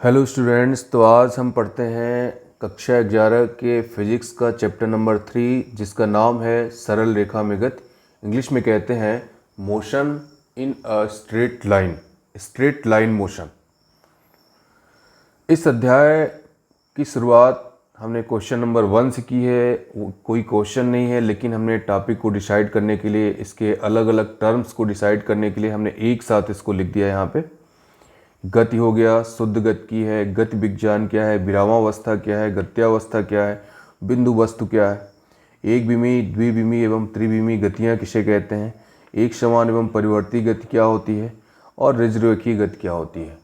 Hello students, तो आज हम पढ़ते हैं कक्षा 11 के फिजिक्स का चैप्टर नंबर 3 जिसका नाम है सरल रेखा में गति। इंग्लिश में कहते हैं motion in a straight line motion. इस अध्याय की शुरुआत हमने क्वेश्चन नंबर 1 से की है। कोई क्वेश्चन नहीं है, लेकिन हमने टॉपिक को डिसाइड करने के लिए, इसके अलग अलग टर्म्स को डिसाइड करने के लिए हमने एक साथ इसको लिख दिया है। यहाँ पे गति हो गया, शुद्ध गति की है, गति विज्ञान क्या है, विरामावस्था क्या है, गत्यावस्था क्या है, बिंदु वस्तु क्या है, एक बीमी, द्विबीमी एवं त्रिबीमी गतियाँ किसे कहते हैं, एक समान एवं परिवर्ती गति क्या होती है, और रज्जुरेखीय गति क्या होती है।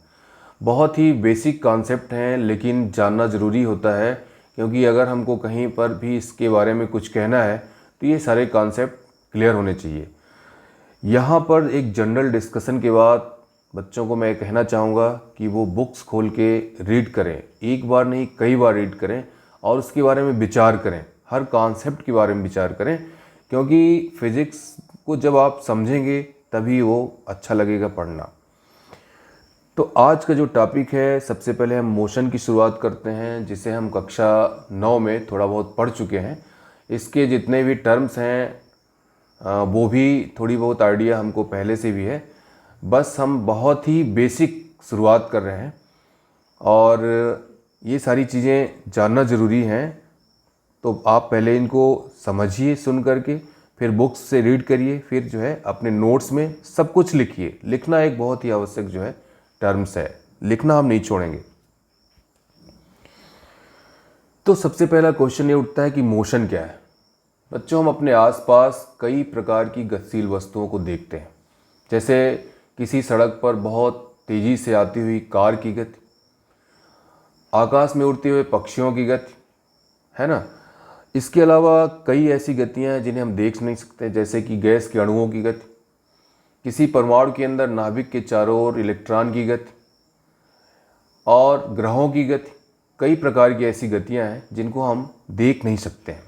बहुत ही बेसिक कॉन्सेप्ट हैं, लेकिन जानना ज़रूरी होता है, क्योंकि अगर हमको कहीं पर भी इसके बारे में कुछ कहना है तो ये सारे कॉन्सेप्ट क्लियर होने चाहिए। यहाँ पर एक जनरल डिस्कशन के बाद बच्चों को मैं कहना चाहूँगा कि वो बुक्स खोल के रीड करें, एक बार नहीं कई बार रीड करें और उसके बारे में विचार करें, हर कॉन्सेप्ट के बारे में विचार करें, क्योंकि फिज़िक्स को जब आप समझेंगे तभी वो अच्छा लगेगा पढ़ना। तो आज का जो टॉपिक है, सबसे पहले हम मोशन की शुरुआत करते हैं, जिसे हम कक्षा 9 में थोड़ा बहुत पढ़ चुके हैं। इसके जितने भी टर्म्स हैं वो भी थोड़ी बहुत आइडिया हमको पहले से भी है, बस हम बहुत ही बेसिक शुरुआत कर रहे हैं और ये सारी चीज़ें जानना ज़रूरी हैं। तो आप पहले इनको समझिए सुन करके, फिर बुक्स से रीड करिए, फिर जो है अपने नोट्स में सब कुछ लिखिए। लिखना एक बहुत ही आवश्यक जो है टर्म्स है, लिखना हम नहीं छोड़ेंगे। तो सबसे पहला क्वेश्चन ये उठता है कि मोशन क्या है। बच्चों, हम अपने आसपास कई प्रकार की गतिशील वस्तुओं को देखते हैं, जैसे किसी सड़क पर बहुत तेज़ी से आती हुई कार की गति, आकाश में उड़ते हुए पक्षियों की गति, है ना। इसके अलावा कई ऐसी गतियाँ हैं जिन्हें हम देख नहीं सकते, जैसे कि गैस के अणुओं की गति, किसी परमाणु के अंदर नाभिक के चारों ओर इलेक्ट्रॉन की गति और ग्रहों की गति। कई प्रकार की ऐसी गतियाँ हैं जिनको हम देख नहीं सकते हैं।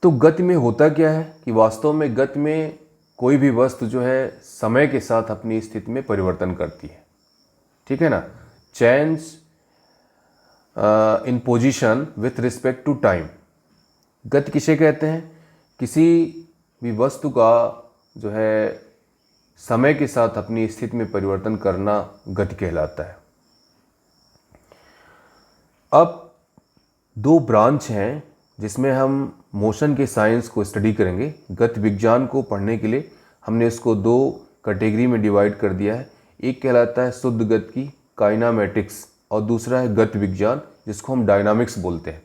तो गति में होता क्या है कि वास्तव में गति में कोई भी वस्तु जो है समय के साथ अपनी स्थिति में परिवर्तन करती है, ठीक है ना। Change in position with respect to time. गति किसे कहते हैं? किसी भी वस्तु का जो है समय के साथ अपनी स्थिति में परिवर्तन करना गति कहलाता है। अब दो ब्रांच हैं जिसमें हम मोशन के साइंस को स्टडी करेंगे। गति विज्ञान को पढ़ने के लिए हमने इसको दो कैटेगरी में डिवाइड कर दिया है। एक कहलाता है शुद्ध गति की, काइनामेटिक्स, और दूसरा है गति विज्ञान, जिसको हम डायनामिक्स बोलते हैं।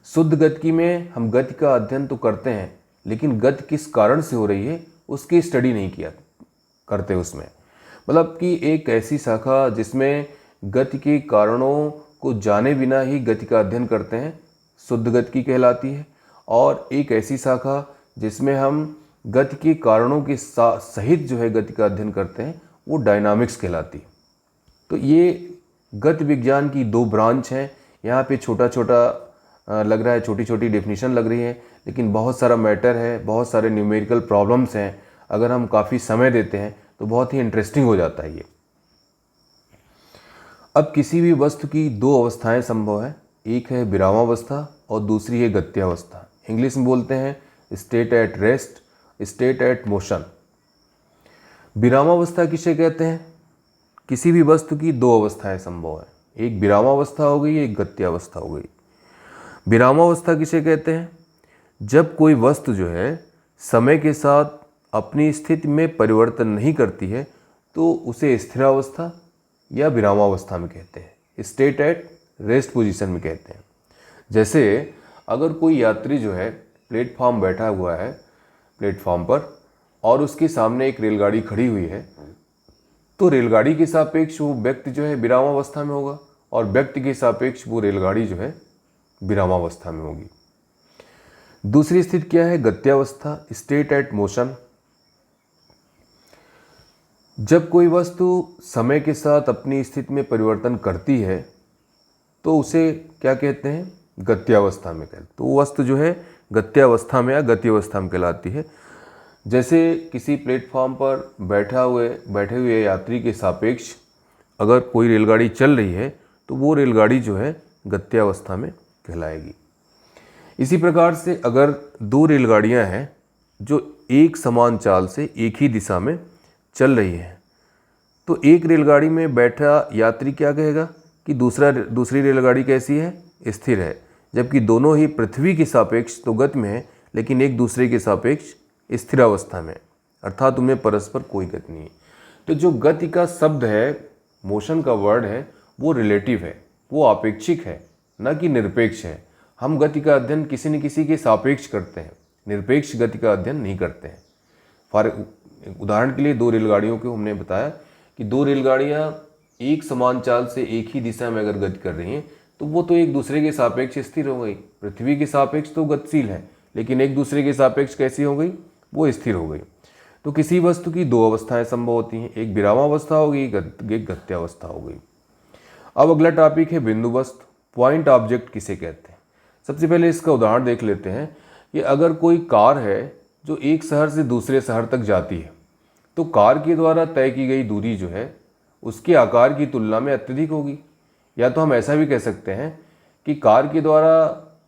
शुद्ध गति की में हम गति का अध्ययन तो करते हैं, लेकिन गति किस कारण से हो रही है उसकी स्टडी नहीं किया करते उसमें। मतलब कि एक ऐसी शाखा जिसमें गति के कारणों को जाने बिना ही गति का अध्ययन करते हैं, शुद्ध गति की कहलाती है। और एक ऐसी शाखा जिसमें हम गति के कारणों के सहित जो है गति का अध्ययन करते हैं, वो डायनामिक्स कहलाती है। तो ये गति विज्ञान की दो ब्रांच हैं। यहाँ पे छोटा छोटा लग रहा है, छोटी छोटी डेफिनेशन लग रही है, लेकिन बहुत सारा मैटर है, बहुत सारे न्यूमेरिकल प्रॉब्लम्स हैं। अगर हम काफ़ी समय देते हैं तो बहुत ही इंटरेस्टिंग हो जाता है ये। अब किसी भी वस्तु की दो अवस्थाएं संभव है, एक है विरामावस्था और दूसरी है गत्यावस्था। इंग्लिश में बोलते हैं state at rest, state at motion. विरामावस्था किसे कहते हैं? किसी भी वस्तु की दो अवस्थाएं संभव है, एक विरामावस्था हो गई, एक गत्यावस्था हो गई। विरामावस्था किसे कहते हैं? जब कोई वस्तु जो है समय के साथ अपनी स्थिति में परिवर्तन नहीं करती है तो उसे स्थिरावस्था या विरामावस्था में कहते हैं, स्टेट एट रेस्ट पोजीशन में कहते हैं। जैसे अगर कोई यात्री जो है प्लेटफॉर्म बैठा हुआ है प्लेटफॉर्म पर, और उसके सामने एक रेलगाड़ी खड़ी हुई है, तो रेलगाड़ी के सापेक्ष वो व्यक्ति जो है विरामावस्था में होगा और व्यक्ति के सापेक्ष वो रेलगाड़ी जो है विरामावस्था में होगी। दूसरी स्थिति क्या है? गत्यावस्था, स्टेट एट मोशन। जब कोई वस्तु समय के साथ अपनी स्थिति में परिवर्तन करती है तो उसे क्या कहते हैं? गत्यावस्था में कहते हैं। तो वो वस्तु जो है गत्यावस्था में या गतिवस्था में कहलाती है। जैसे किसी प्लेटफॉर्म पर बैठे हुए यात्री के सापेक्ष अगर कोई रेलगाड़ी चल रही है तो वो रेलगाड़ी जो है गत्यावस्था में कहलाएगी। इसी प्रकार से अगर दो रेलगाड़ियां हैं जो एक समान चाल से एक ही दिशा में चल रही हैं, तो एक रेलगाड़ी में बैठा यात्री क्या कहेगा कि दूसरी रेलगाड़ी कैसी है, स्थिर है, जबकि दोनों ही पृथ्वी के सापेक्ष तो गति में है लेकिन एक दूसरे के सापेक्ष स्थिरावस्था में, अर्थात उनमें परस्पर कोई गति नहीं है। तो जो गति का शब्द है, मोशन का वर्ड है, वो रिलेटिव है, वो आपेक्षिक है, न कि निरपेक्ष है। हम गति का अध्ययन किसी न किसी के सापेक्ष करते हैं, निरपेक्ष गति का अध्ययन नहीं करते हैं। उदाहरण के लिए दो रेलगाड़ियों को हमने बताया कि दो रेलगाड़ियां एक समान चाल से एक ही दिशा में अगर गति कर रही हैं तो वो तो एक दूसरे के सापेक्ष स्थिर हो गई। पृथ्वी के सापेक्ष तो गतिशील है लेकिन एक दूसरे के सापेक्ष कैसी हो गई, वो स्थिर हो गई। तो किसी वस्तु की दो अवस्थाएं संभव होती हैं, एक विरामावस्था होगी, एक गत्यावस्था हो गई। अब अगला टॉपिक है बिंदु वस्तु, पॉइंट ऑब्जेक्ट किसे कहते हैं। सबसे पहले इसका उदाहरण देख लेते हैं कि अगर कोई कार है जो एक शहर से दूसरे शहर तक जाती है तो कार के द्वारा तय की गई दूरी जो है उसके आकार की तुलना में अत्यधिक होगी। या तो हम ऐसा भी कह सकते हैं कि कार के द्वारा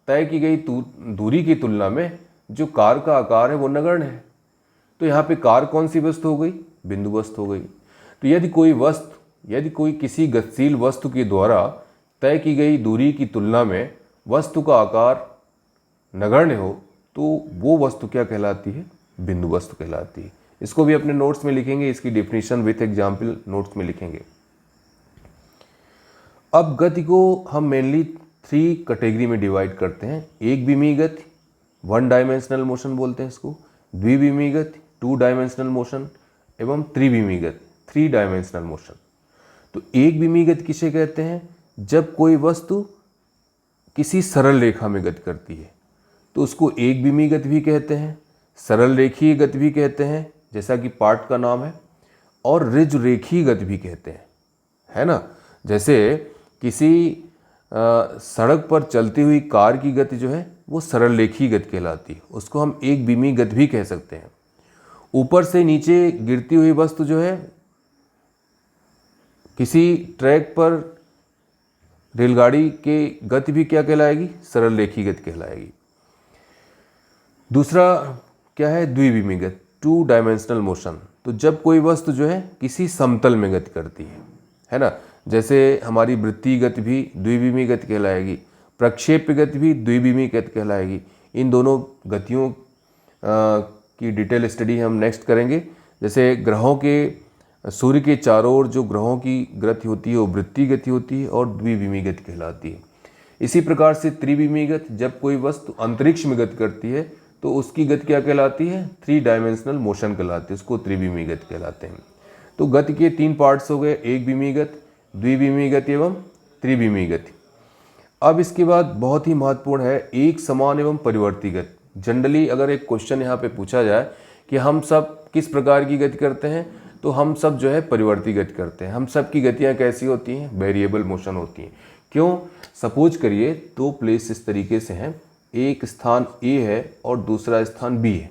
तय की गई दूरी की तुलना में जो कार का आकार है वो नगण्य है। तो यहाँ पे कार कौन सी वस्तु हो गई, बिंदु वस्तु हो गई। तो यदि कोई किसी गतिशील वस्तु के द्वारा तय की गई दूरी की तुलना में वस्तु का आकार नगण्य हो तो वो वस्तु क्या कहलाती है, बिंदु वस्तु कहलाती है। इसको भी अपने नोट्स में लिखेंगे, इसकी डेफिनेशन विथ एग्जाम्पल नोट्स में लिखेंगे। अब गति को हम मेनली 3 कैटेगरी में डिवाइड करते हैं। एक विमीय गति, 1 डायमेंशनल मोशन बोलते हैं इसको, द्विविमीय गति, 2 डायमेंशनल मोशन, एवं त्रिविमीय गति, 3 डायमेंशनल मोशन। तो एक विमीय गति किसे कहते हैं, जब कोई वस्तु किसी सरल रेखा में गति करती है तो उसको एक विमीय गति भी कहते हैं, सरल रेखीय गति भी कहते हैं जैसा कि पार्ट का नाम है, और ऋजु रेखीय गति भी कहते हैं, है ना। जैसे किसी सड़क पर चलती हुई कार की गति जो है वो सरल रेखीय गति कहलाती है, उसको हम एक विमीय गति भी कह सकते हैं। ऊपर से नीचे गिरती हुई वस्तु जो है किसी ट्रैक पर रेलगाड़ी की गति भी क्या कहलाएगी, सरल रेखीय गति कहलाएगी। दूसरा क्या है, द्विविमीय गति, 2 डायमेंशनल मोशन। तो जब कोई वस्तु जो है किसी समतल में गति करती है ना, जैसे हमारी वृत्तीय गति भी द्विविमीय गति कहलाएगी, प्रक्षेप्य गति भी द्विविमीय गति कहलाएगी। इन दोनों गतियों की डिटेल स्टडी हम नेक्स्ट करेंगे। जैसे ग्रहों के, सूर्य के चारों ओर जो ग्रहों की गति होती है वो वृत्तीय गति होती है और द्विविमीय गति कहलाती है। इसी प्रकार से त्रिविमीय गति, जब कोई वस्तु अंतरिक्ष में गति करती है तो उसकी गति क्या कहलाती है, 3 डायमेंशनल मोशन कहलाती है, उसको त्रिविमीय गति कहलाते हैं। तो गति के 3 पार्ट्स हो गए, एक विमीय गति, द्विविमीय गति एवं त्रिविमीय गति। अब इसके बाद बहुत ही महत्वपूर्ण है एक समान एवं परिवर्ती गति। जनरली अगर एक क्वेश्चन यहाँ पे पूछा जाए कि हम सब किस प्रकार की गति करते हैं, तो हम सब जो है परिवर्ती गति करते हैं। हम सब की गतियाँ कैसी होती हैं, वेरिएबल मोशन होती हैं। क्यों, सपोज करिए 2 प्लेस इस तरीके से हैं, एक स्थान A है और दूसरा स्थान B है,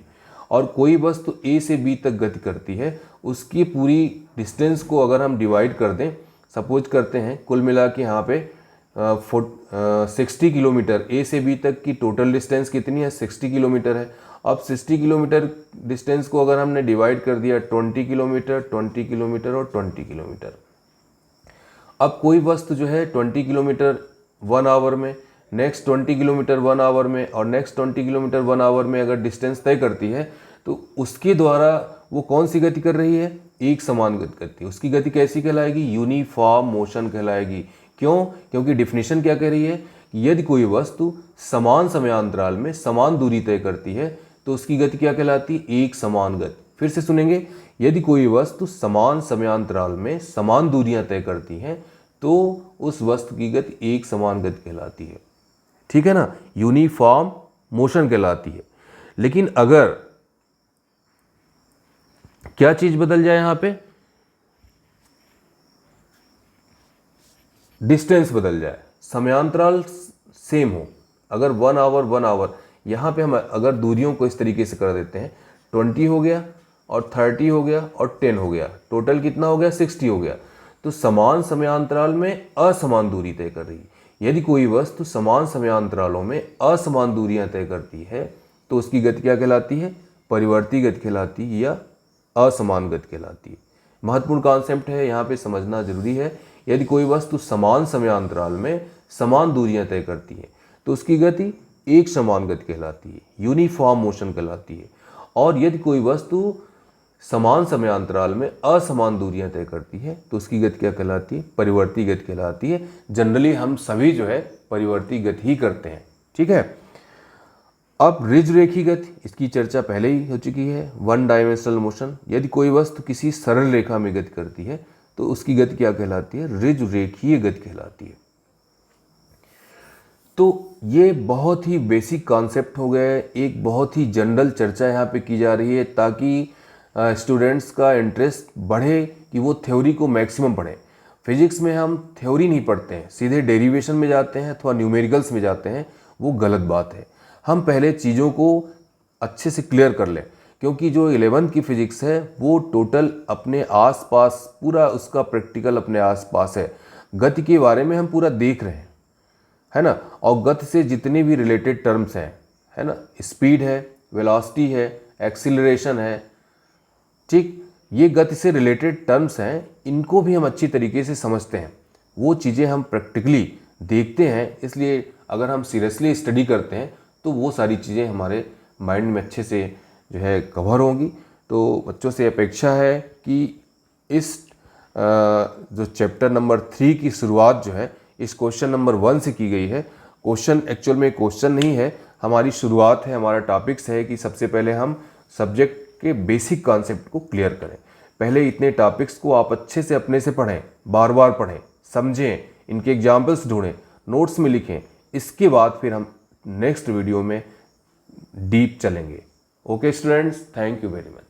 और कोई वस्तु A से B तक गति करती है, उसकी पूरी डिस्टेंस को अगर हम डिवाइड कर दें, सपोज करते हैं कुल मिला के यहाँ पे 60 किलोमीटर, A से B तक की टोटल डिस्टेंस कितनी है, 60 किलोमीटर है। अब 60 किलोमीटर डिस्टेंस को अगर हमने डिवाइड कर दिया 20 किलोमीटर, 20 किलोमीटर और 20 किलोमीटर। अब कोई वस्तु जो है 20 किलोमीटर 1 आवर में, नेक्स्ट 20 किलोमीटर 1 आवर में और नेक्स्ट 20 किलोमीटर 1 आवर में अगर डिस्टेंस तय करती है तो उसके द्वारा वो कौन सी गति कर रही है, एक समान गति करती है। उसकी गति कैसी कहलाएगी, यूनिफॉर्म मोशन कहलाएगी। क्यों, क्योंकि डिफिनीशन क्या कह रही है कि यदि कोई वस्तु समान समयांतराल में समान दूरी तय करती है तो उसकी गति क्या कहलाती है, एक समान गति। फिर से सुनेंगे, यदि कोई वस्तु समान समयांतराल में समान दूरियां तय करती है तो उस वस्तु की गति एक समान गति कहलाती है, ठीक है ना, यूनिफॉर्म मोशन कहलाती है। लेकिन अगर क्या चीज बदल जाए, यहां पे डिस्टेंस बदल जाए, समयांतराल सेम हो, अगर 1 आवर 1 आवर, यहां पे हम अगर दूरियों को इस तरीके से कर देते हैं, 20 हो गया और 30 हो गया और 10 हो गया, टोटल कितना हो गया, 60 हो गया। तो समान समयांतराल में असमान दूरी तय कर रही है। यदि कोई वस्तु समान समयांतरालों में असमान दूरियां तय करती है तो उसकी गति क्या कहलाती है? परिवर्ती गति कहलाती है या असमान गति कहलाती है। महत्वपूर्ण कॉन्सेप्ट है, यहाँ पे समझना जरूरी है। यदि कोई वस्तु समान समयांतराल में समान दूरियां तय करती है तो उसकी गति एक समान गति कहलाती है, यूनिफॉर्म मोशन कहलाती है। और यदि कोई वस्तु समान समयांतराल में असमान दूरियां तय करती है तो उसकी गति क्या कहलाती है? परिवर्ती गति कहलाती है। जनरली हम सभी जो है परिवर्ती गति ही करते हैं, ठीक है। अब ऋजु रेखीय गति, इसकी चर्चा पहले ही हो चुकी है। वन डायमेंशनल मोशन, यदि कोई वस्तु किसी सरल रेखा में गति करती है तो उसकी गति क्या कहलाती है? ऋजु रेखीय गति कहलाती है। तो ये बहुत ही बेसिक कॉन्सेप्ट हो गए, एक बहुत ही जनरल चर्चा यहाँ पे की जा रही है ताकि स्टूडेंट्स का इंटरेस्ट बढ़े कि वो थ्योरी को मैक्सिमम पढ़ें। फिजिक्स में हम थ्योरी नहीं पढ़ते हैं, सीधे डेरिवेशन में जाते हैं अथवा न्यूमेरिकल्स में जाते हैं, वो गलत बात है। हम पहले चीज़ों को अच्छे से क्लियर कर लें, क्योंकि जो 11th की फिजिक्स है वो टोटल अपने आसपास पूरा उसका प्रैक्टिकल अपने आसपास है। गति के बारे में हम पूरा देख रहे हैं, है ना। और गति से जितने भी रिलेटेड टर्म्स हैं, है ना, स्पीड है, वेलोसिटी है, एक्सीलरेशन है, ठीक, ये गति से रिलेटेड टर्म्स हैं, इनको भी हम अच्छी तरीके से समझते हैं। वो चीज़ें हम प्रैक्टिकली देखते हैं, इसलिए अगर हम सीरियसली स्टडी करते हैं तो वो सारी चीज़ें हमारे माइंड में अच्छे से जो है कवर होंगी। तो बच्चों से अपेक्षा है कि इस जो चैप्टर नंबर 3 की शुरुआत जो है इस क्वेश्चन नंबर 1 से की गई है। क्वेश्चन एक्चुअल में क्वेश्चन नहीं है, हमारी शुरुआत है, हमारा टॉपिक्स है कि सबसे पहले हम सब्जेक्ट के बेसिक कॉन्सेप्ट को क्लियर करें। पहले इतने टॉपिक्स को आप अच्छे से अपने से पढ़ें, बार बार पढ़ें, समझें, इनके एग्जाम्पल्स ढूंढें, नोट्स में लिखें। इसके बाद फिर हम नेक्स्ट वीडियो में डीप चलेंगे। Okay students, thank you very much.